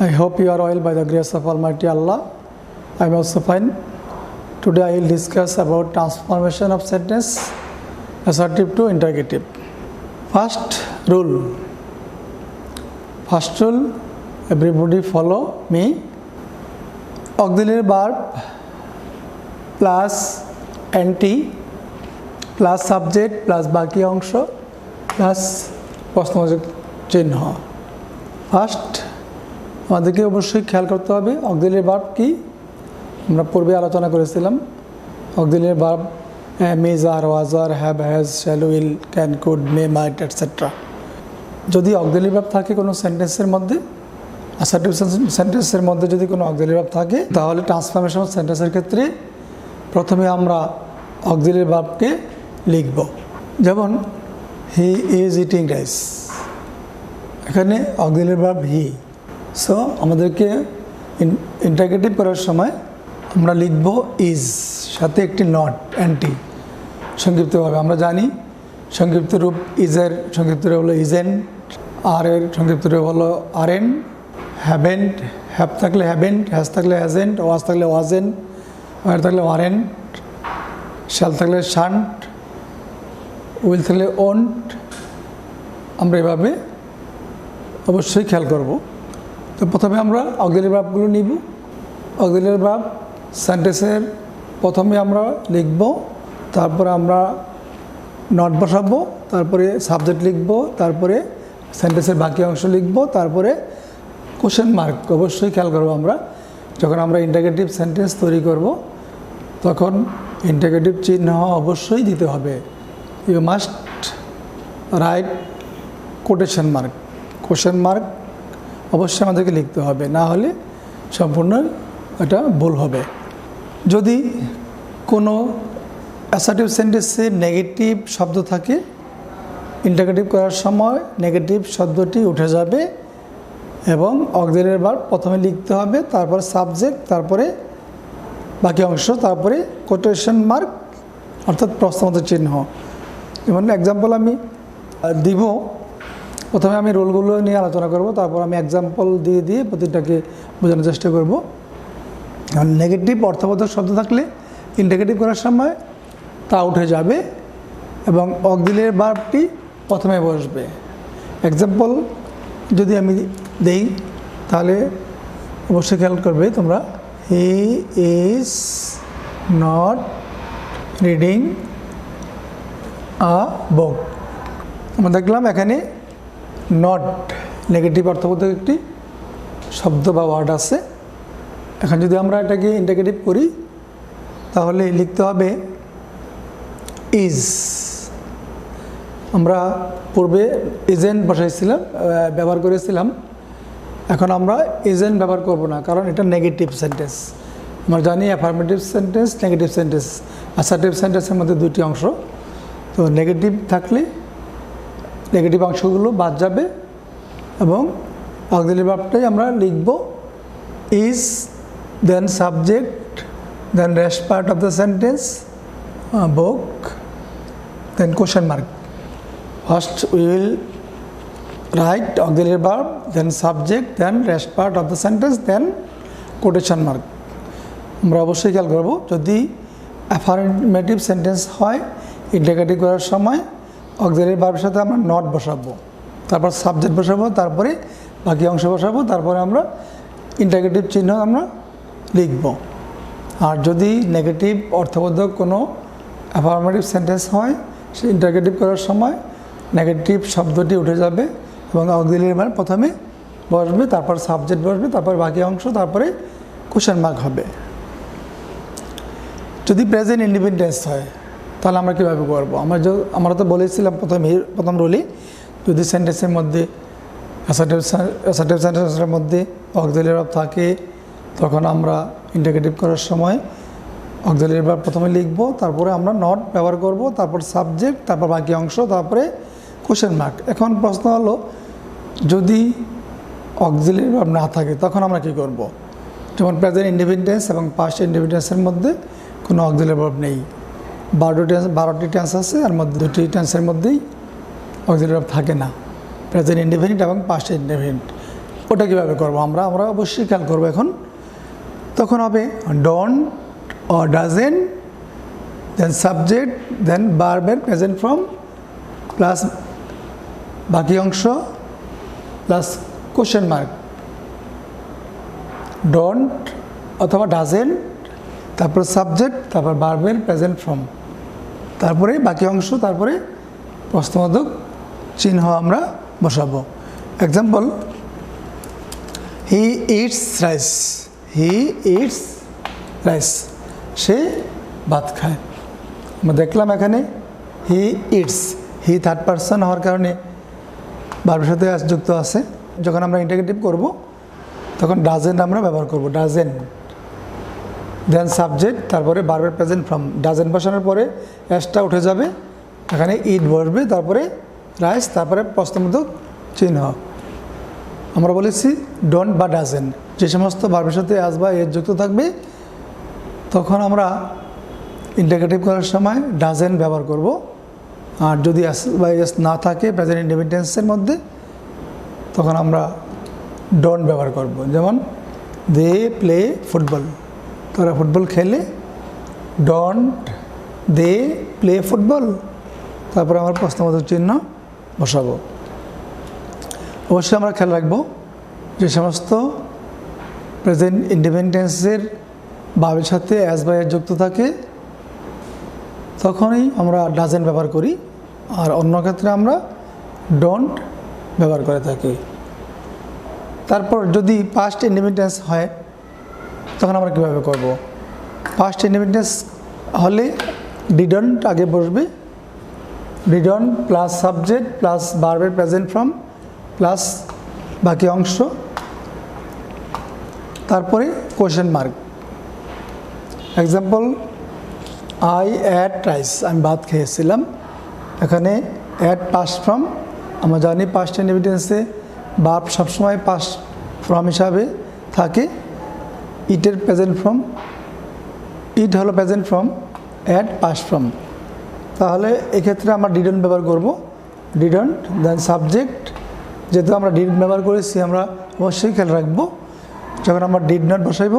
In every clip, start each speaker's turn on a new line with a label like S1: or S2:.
S1: I hope you are well by the grace of Almighty Allah. I am also fine. Today I will discuss about transformation of sentence assertive to interrogative. First rule. Everybody follow me. Auxiliary verb plus NT plus subject plus বাকি অংশ plus প্রশ্নবোধক চিহ্ন। First আমাদেরকে অবশ্যই খেয়াল করতে হবে auxiliary verb কি। আমরা পূর্বে আলোচনা করেছিলাম auxiliary verb is, are, was, are, have, has, shall, will, can, could, may, might etcetera. যদি অক্সিলারি ভার্ব থাকে কোনো সেন্টেন্সের মধ্যে, অ্যাসার্টিভ সেন্টেন্সের মধ্যে যদি কোনো অক্সিলারি ভার্ব থাকে, তাহলে ট্রান্সফরমেশন সেন্টেন্সের ক্ষেত্রে প্রথমে আমরা অক্সিলারি ভার্বকে লিখব। যেমন হি ইজ ইটিং রাইস, এখানে অক্সিলারি ভার্ব হি। সো আমাদেরকে ইন্টারোগেটিভ করার সময় আমরা লিখব ইজ, সাথে একটি নট, অ্যান্টি, সংক্ষিপ্তভাবে। আমরা জানি সংক্ষিপ্ত রূপ ইজের সংক্ষিপ্ত রূপ হলো ইজেন্ট, আর এর সংক্ষিপ্ত রূপ হলো আরেন, হ্যাভেন্ট, হ্যাভ থাকলে হ্যাভেন্ট, হ্যাজ থাকলে হ্যাজেন্ট, ওয়াজ থাকলে ওয়াজেন্ট, আর থাকলে ওয়ারেন্ট, শ্যাল থাকলে শান্ট, উইল থাকলে ওন্ট। আমরা এভাবে অবশ্যই খেয়াল করব। তো প্রথমে আমরা অক্সিলারি ভার্বগুলো নিব। অক্সিলারি ভার্ব সেন্টেন্সের প্রথমে আমরা লিখব, তারপরে আমরা নট বসাবো, তারপরে সাবজেক্ট লিখব, তারপরে সেন্টেন্সের বাকি অংশ লিখব, তারপরে কোশ্চেন মার্ক। অবশ্যই খেয়াল করব আমরা যখন আমরা ইন্টারোগেটিভ সেন্টেন্স তৈরি করব তখন ইন্টারোগেটিভ চিহ্ন অবশ্যই দিতে হবে। You must write quotation mark. Question mark অবশ্যই আমাদেরকে লিখতে হবে, না হলে সম্পূর্ণ এটা ভুল হবে। যদি কোনো অ্যাসার্টিভ সেন্টেন্সে নেগেটিভ শব্দ থাকে, ইন্টারোগেটিভ করার সময় নেগেটিভ শব্দটি উঠে যাবে এবং অক্সিলারি ভার্ব প্রথমে লিখতে হবে, তারপর সাবজেক্ট, তারপরে বাকি অংশ, তারপরে কোটেশন মার্ক অর্থাৎ প্রশ্নবোধক চিহ্ন। যেমন এক্সাম্পল আমি দিব, প্রথমে আমি রুলগুলো নিয়ে আলোচনা করব, তারপর আমি এক্সাম্পল দিয়ে দিয়ে প্রতিটাকে বোঝানোর চেষ্টা করব। নেগেটিভ অর্থবোধক শব্দ থাকলে ইন্টারোগেটিভ করার সময় তা উঠে যাবে এবং অক্সিলারি ভার্বটি প্রথমে বসবে। এক্সাম্পল যদি আমি দেই তাহলে অবশ্যই খেয়াল করবে তোমরা। He is not reading a book. আমরা দেখলাম এখানে নট নেগেটিভ অর্থবোধক একটি শব্দ বা ওয়ার্ড আছে। এখন যদি আমরা এটাকে ইন্টারোগেটিভ করি তাহলে লিখতে হবে ইজ। আমরা পূর্বে ইজেন্ট বসাইছিলাম, ব্যবহার করেছিলাম। এখন আমরা ইজেন্ট ব্যবহার করব না, কারণ এটা নেগেটিভ সেন্টেন্স। আমরা জানি affirmative sentence, negative sentence. Assertive সেন্টেন্সের মধ্যে দুটি অংশ। তো নেগেটিভ থাকলে নেগেটিভ অংশগুলো বাদ যাবে এবং অক্সিলারি ভার্বটাই আমরা লিখব is, then subject, then rest part of the sentence, book, then question mark. First we will write auxiliary verb, then subject, then rest part of the sentence, then quotation mark. আমরা অবশ্যই খেয়াল করব যদি affirmative sentence হয় interrogative করার সময় auxiliary ভার্বের সাথে আমরা নট বসাবো, তারপর সাবজেক্ট বসাবো, তারপরে বাকি অংশ বসাবো, তারপরে আমরা ইন্টারোগেটিভ চিহ্ন আমরা লিখব। আর যদি নেগেটিভ অর্থবোধক কোনো অ্যাফার্মেটিভ সেন্টেন্স হয় সে ইন্টারোগেটিভ করার সময় নেগেটিভ শব্দটি উঠে যাবে এবং অক্সিলারি ভার্ব প্রথমে বসবে, তারপর সাবজেক্ট বসবে, তারপর বাকি অংশ, তারপরে কোশ্চেন মার্ক হবে। যদি প্রেজেন্ট ইন্ডিপেন্ডেন্স হয় তাহলে আমরা কীভাবে করবো? আমরা তো বলেছিলাম প্রথম রুলই, যদি সেন্টেন্সের মধ্যে অ্যাসার্টিভ সেন্টেন্সের মধ্যে অক্সিলারি ভার্ব থাকে তখন আমরা ইন্টারোগেটিভ করার সময় অক্সিলারি ভার্ব প্রথমে লিখব, তারপরে আমরা নট ব্যবহার করব, তারপর সাবজেক্ট, তারপর বাকি অংশ, তারপরে কোশ্চেন মার্ক। এখন প্রশ্ন হলো যদি অক্সিলারি ভার্ব না থাকে তখন আমরা কী করব? যেমন প্রেজেন্ট ইন্ডিপেন্ডেন্স এবং পাস্ট ইন্ডিপেন্ডেন্সের মধ্যে কোনো অক্সিলারি ভার্ব নেই। 12টি টেন্স আছে, আর মধ্যে 2টি টেন্সের মধ্যেই অক্সিলারি ভার্ব থাকে না, প্রেজেন্ট ইনডেফিনিট এবং পাস্ট ইনডেফিনিট। ওটা কীভাবে করবো আমরা অবশ্যই খেয়াল করবো এখন। তখন হবে don't or doesn't, then subject, then verb এর present form প্লাস বাকি অংশ প্লাস কোশ্চেন মার্ক। ডোন্ট অথবা ডাজেন্ট, তারপর সাবজেক্ট, তারপর ভার্বের প্রেজেন্ট ফর্ম, তারপরে বাকি অংশ, তারপরে প্রশ্নবোধক চিহ্ন আমরা বসাবো। Example, he eats rice, he eats rice, সে ভাত খায়। আমরা দেখলাম এখানে he eats, he third person হওয়ার কারণে ভার্বের সাথে এস যুক্ত আছে। যখন আমরা ইন্টিগ্রেটিভ করব তখন ডাজেন্ট আমরা ব্যবহার করব, ডাজেন্ট, দেন সাবজেক্ট, তারপরে ভার্বের প্রেজেন্ট ফর্ম। ডাজেন্ট বসানোর পরে এসটা উঠে যাবে, এখানে ইট বসবে, তারপরে রাইস, তারপরে প্রশ্নবোধক চিহ্ন। আমরা বলেছি ডোন্ট বা ডাজেন্ট, যে সমস্ত ভার্বের সাথে এস বা এস যুক্ত থাকবে তখন আমরা ইন্টিগ্রেটিভ করার সময় ডাজেন্ট ব্যবহার করব। আর যদি এস বা এস না থাকে প্রেজেন্ট ইনডেফিনিট টেন্সের মধ্যে তখন আমরা ডোন্ট ব্যবহার করব। যেমন দে প্লে ফুটবল, তারা ফুটবল খেলে। ডোন্ট দে প্লে ফুটবল, তারপরে আমরা প্রশ্নবোধক চিহ্ন বসাবো। অবশ্যই আমরা খেয়াল রাখবো যে সমস্ত প্রেজেন্ট ইনডেফিনিট টেন্সের ভার্বের সাথে এস বা এস যুক্ত থাকে তখনই আমরা ডাজেন্ট ব্যবহার করি, আর অন্য ক্ষেত্রে আমরা ডোন্ট ব্যবহার করে থাকি। তারপর যদি পাস্ট ইনডেফিনিট টেন্স হয় তখন আমরা কীভাবে করব? পাস্ট ইনডেফিনিট টেন্স হলে ডিডন্ট আগে বসবে, ডিডন্ট প্লাস সাবজেক্ট প্লাস ভার্বের প্রেজেন্ট ফর্ম প্লাস বাকি অংশ, তারপরে question mark. Example, I ate rice, আমি ভাত খেয়েছিলাম। এখানে অ্যাট পাস্ট ফর্ম, আমরা জানি পাস্ট ইনডেফিনিট টেন্সে ভার্ব সবসময় পাস্ট ফর্ম হিসাবে থাকে। ইটের প্রেজেন্ট ফর্ম, ইট হলো present form, at past form. তাহলে এক্ষেত্রে আমরা ডিডন্ট ব্যবহার করব, ডিডন্ট, দেন সাবজেক্ট। যেহেতু আমরা ডিডন্ট ব্যবহার করেছি আমরা অবশ্যই খেয়াল রাখবো যখন আমরা ডিড নট বসাইব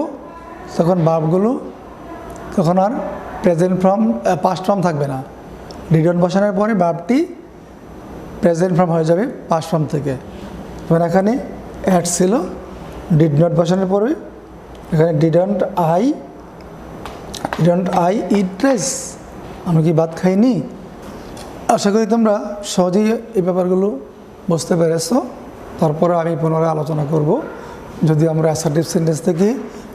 S1: তখন ভার্বগুলো তখন আর প্রেজেন্ট ফর্ম পাস্ট ফর্ম থাকবে না। ডিডন্ট বসানোর পরে ভার্বটি প্রেজেন্ট ফর্ম হয়ে যাবে পাস্ট ফর্ম থেকে। যেমন এখানে অ্যাট ছিল, ডিড নট বসানোর পরে এখানে ডিডন্ট আই ইট রাইস, আমি কি ভাত খাইনি। আশা করি তোমরা সহজেই এই ব্যাপারগুলো বুঝতে পেরেছো। তারপরে আমি পুনরায় আলোচনা করব। যদি আমরা অ্যাসার্টিভ সেন্টেন্স থেকে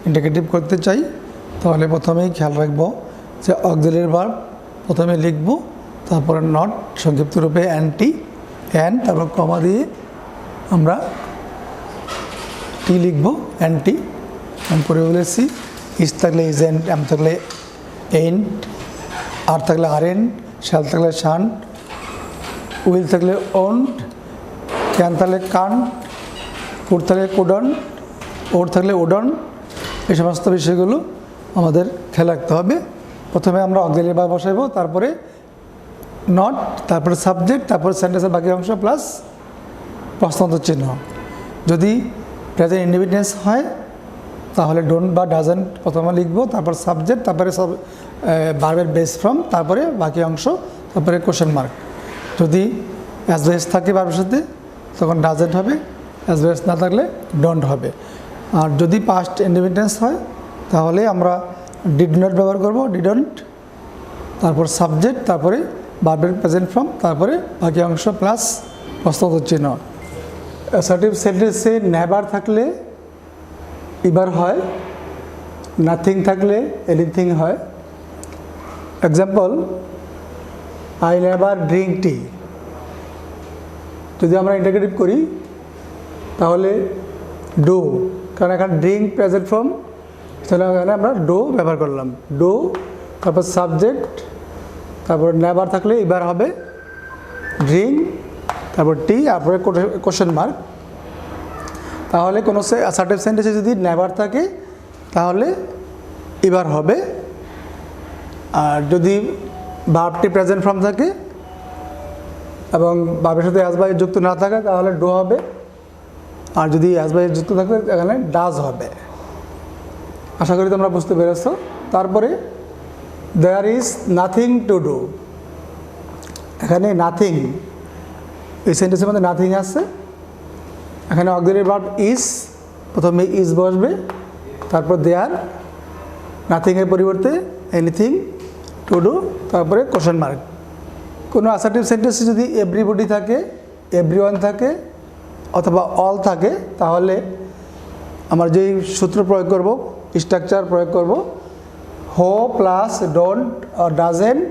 S1: ইন্টিগ্রেটিভ করতে চাই তাহলে প্রথমেই খেয়াল রাখবো যে অক্সিলারি ভার্ব প্রথমে লিখব, তারপরে নট, সংক্ষিপ্ত রূপে অ্যান্টি, অ্যান্ড, তারপর কমা দিয়ে আমরা টি লিখব, অ্যান্টি। আমি করে বলেছি ইজ থাকলে ইজেন্ট, এম থাকলে এন্ট, আর থাকলে আরেন্ট, শ্যাল থাকলে শান্ট, উইল থাকলে ওন্ট, ক্যান থাকলে কান্ট, কুড থাকলে কুডন্ট, ওর থাকলে উডন্ট। এই সমস্ত বিষয়গুলো আমাদের খেয়াল রাখতে হবে। প্রথমে আমরা অক্সিলারি ভার্ব বসাইব, তারপরে নট, তারপরে সাবজেক্ট, তারপরে সেন্টেন্সের বাকি অংশ প্লাস প্রশ্নবোধক চিহ্ন। যদি প্রেজেন্ট ইনডেফিনিট টেন্স হয় তাহলে ডোন্ট বা ডাজেন্ট প্রথমে লিখব, তারপর সাবজেক্ট, তারপরে ভার্বের বেস ফর্ম, তারপরে বাকি অংশ, তারপরে কোশ্চেন মার্ক। যদি অ্যাজ বেস থাকে ভার্বের সাথে তখন ডাজেন্ট হবে, অ্যাজ বেস না থাকলে ডোন্ট হবে। আর যদি পাস্ট ইনডেফিনিট টেন্স হয় তাহলে আমরা ডিড নট ব্যবহার করব, ডিডন্ট, তারপর সাবজেক্ট, তারপরে ভার্বের প্রেজেন্ট ফর্ম, তারপরে বাকি অংশ প্লাস প্রশ্নবোধক চিহ্ন। অ্যাসার্টিভ সেন্টেন্সে নেভার থাকলে এবার হয়, নাথিং থাকলে এনিথিং হয়। Example, I never drink tea. যদি আমরা ইন্টিগ্রেটিভ করি তাহলে ডু, কারণ এখানে ড্রিঙ্ক প্রেজেন্ট ফর্ম, তাহলে এখানে আমরা ডো ব্যবহার করলাম, ডো, তারপর সাবজেক্ট, তারপর নেভার থাকলে এবার হবে ড্রিঙ্ক, তারপর টি, তারপরে কোশ্চেন মার্ক। তাহলে কোনো অ্যাসার্টিভ সেন্টেন্সে যদি নেভার থাকে তাহলে এবার হবে, আর যদি ভার্বটি প্রেজেন্ট ফর্ম থাকে এবং ভার্বের সাথে অ্যাজ বা যুক্ত না থাকে তাহলে ডো হবে। আর যদি অ্যাজ বাই যুক্ত থাকলে এখানে ডাজ হবে। আশা করি তোমরা বুঝতে পেরেছো। তারপরে there is nothing to do, এখানে নাথিং, এই সেন্টেন্সের মধ্যে নাথিং আছে। এখানে অক্সিলারি ভার্ব ইজ, প্রথমে ইজ বসবে, তারপর দেয়ার, নাথিংয়ের পরিবর্তে এনিথিং, টু ডু, তারপরে কোশ্চেন মার্ক। কোনো অ্যাসার্টিভ সেন্টেন্সে যদি এভরিবডি থাকে, এভরিওয়ান থাকে অথবা অল থাকে, তাহলে আমরা যেই সূত্র প্রয়োগ করব, স্ট্রাকচার প্রয়োগ করব, হো plus don't or doesn't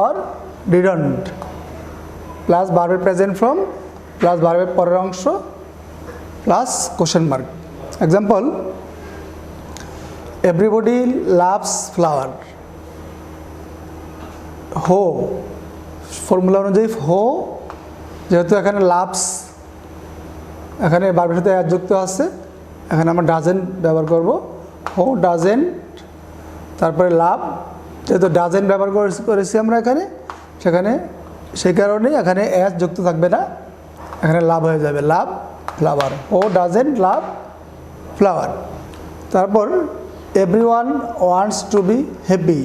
S1: or didn't plus ভার্বের প্রেজেন্ট ফর্ম প্লাস ভার্বের পরের অংশ plus question mark. Example, everybody loves flower. হো ফর্মুলা অনুযায়ী হো, যেহেতু এখানে লাভস, এখানে ভার্বের সাথে অ্যাড যুক্ত আছে, এখানে আমরা ডাজেন্ট ব্যবহার করব। হো ডাজেন্ট, তারপরে লাভ, যেহেতু ডাজেন্ট ব্যবহার করেছি আমরা এখানে, সেখানে সেই কারণে এখানে অ্যাজ যুক্ত থাকবে না, এখানে লাভ হয়ে যাবে, love flower. Who doesn't love flower. তারপর everyone wants to be happy.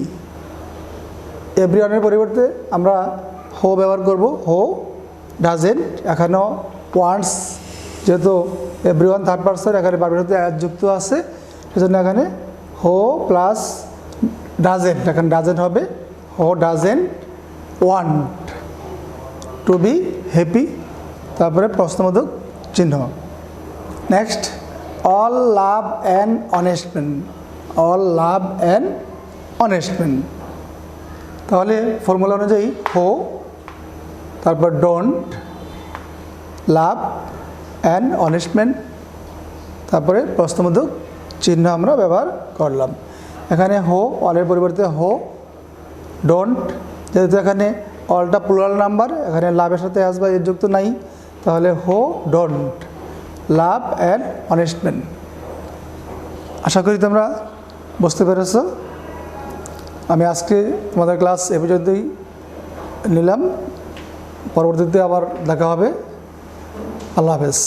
S1: এভরিওয়ানের পরিবর্তে আমরা হো ব্যবহার করব, হো ডাজেন্ট, এখানেও ওয়ান্টস, যেহেতু এভরিওয়ান থার্ড পারসন, এখানে ভার্বের সাথে অ্যাজ যুক্ত আছে, সেজন্য এখানে হো প্লাস ডাজেন্ট, এখানে ডাজেন্ট হবে, হো doesn't want to be happy, তারপরে প্রশ্নবোধক চিহ্ন। Next, all love an honest man. All love an honest man, তাহলে ফর্মুলা অনুযায়ী হো, তারপর don't, love an honest man, তারপরে প্রশ্নবোধক চিহ্ন আমরা ব্যবহার করলাম। এখানে হো, অলের পরিবর্তে হো, ডোন্ট, যেহেতু এখানে অলটা প্লুরাল নাম্বার, এখানে লাভের সাথে আসবে এর যুক্ত নাই, তাহলে who don't love an honest man. আশা করি তোমরা বুঝতে পেরেছ। আমি আজকে তোমাদের ক্লাস এ পর্যন্তই নিলাম, পরবর্তীতে আবার দেখা হবে। আল্লাহ হাফেজ।